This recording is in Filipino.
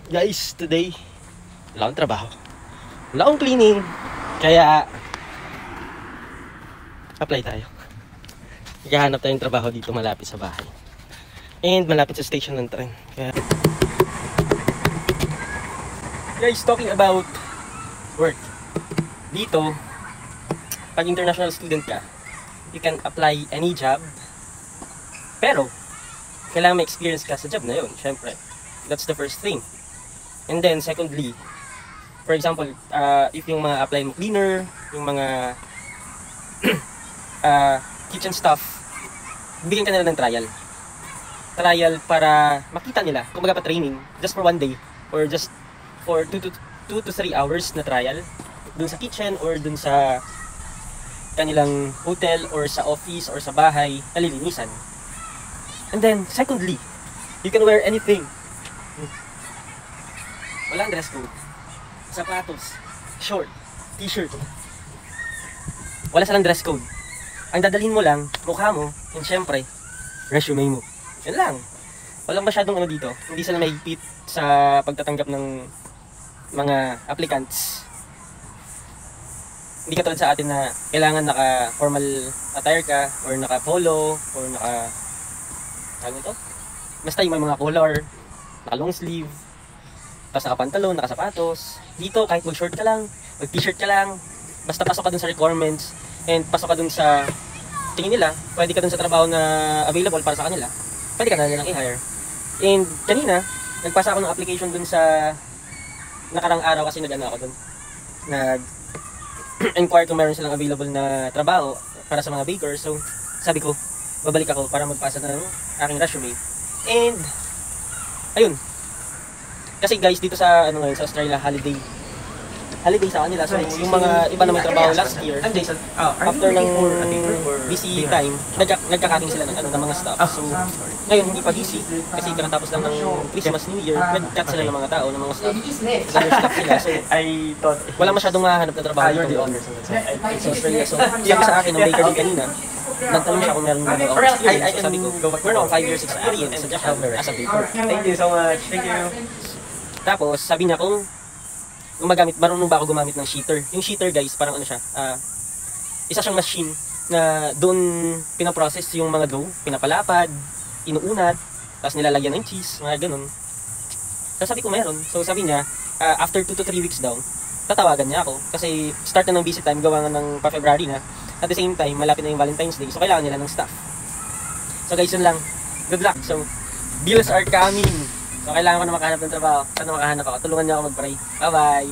Guys, today wala akong trabaho, wala akong cleaning, kaya apply tayo. Naghahanap tayong trabaho dito malapit sa bahay and malapit sa station ng tren. Kaya guys, talking about work, dito pag international student ka, you can apply any job, pero kailangan may experience ka sa job na yun. Syempre, that's the first thing. And then secondly, for example, if yung mga apply mo cleaner, yung mga kitchen stuff, bigyan ka nila ng trial para makita nila, kumbaga pa training, just for 1 day or just for 2 to 3 hours na trial dun sa kitchen or dun sa kanilang hotel or sa office or sa bahay na lilinisan. And then secondly, you can wear anything. Walang dress code, sapatos, short, t-shirt, wala silang dress code. Ang dadalhin mo lang, mukha mo, and syempre, resume mo. Yan lang. Walang masyadong ano dito. Hindi sila mahigpit sa pagtatanggap ng mga applicants. Hindi katulad sa atin na kailangan naka-formal attire ka, or naka-polo, or ano to? Basta yung may mga collar, naka-long sleeve, tapos naka-pantalon, naka-sapatos. Dito, kahit mag-short ka lang, mag-t-shirt ka lang, basta pasok ka dun sa requirements, and pasok ka dun sa tingin nila, pwede ka dun sa trabaho na available para sa kanila, pwede ka na nilang i-hire. And kanina, nagpasa ako ng application dun sa nakarang araw kasi nag-ano ako dun, nag-inquire kung meron silang available na trabaho para sa mga bakers. So sabi ko, babalik ako para magpasa ng aking resume. And ayun, kasi guys, dito sa ano ngayon, sa Australia, holiday sa kanila. So yung mga iba na may trabaho last year, after ng busy time, nagkakating sila ng mga staff. So ngayon hindi pa busy kasi kakatapos lang ng Christmas, New Year, nag-cut sila ng mga tao, ng mga staff. Staff sila. So wala masyadong mahanap na trabaho dito sa Australia. So sabi sa akin ng baker din kanina, nagtanong siya kung meron na ako experience. So sabi ko, meron ako 5 years experience sa job as a baker. Thank you so much. Thank you. Tapos sabi niya kung marunong ba ako gumamit ng sheeter. Yung sheeter guys, parang ano siya, isa siyang machine na doon pinaprocess yung mga dough, pinapalapad, inuunat, tapos nilalagyan ng cheese, mga ganun. So sabi ko meron. So sabi niya, after 2 to 3 weeks daw, tatawagan niya ako. Kasi start na ng busy time, gawa nga ng pa-February na. At the same time, malapit na yung Valentine's Day, so kailangan nila ng staff. So guys, yun lang. Good luck. So, bills are coming. So kailangan ko na makahanap ng trabaho. Sana makahanap ako. Tulungan niyo ako mag-pray. Bye-bye!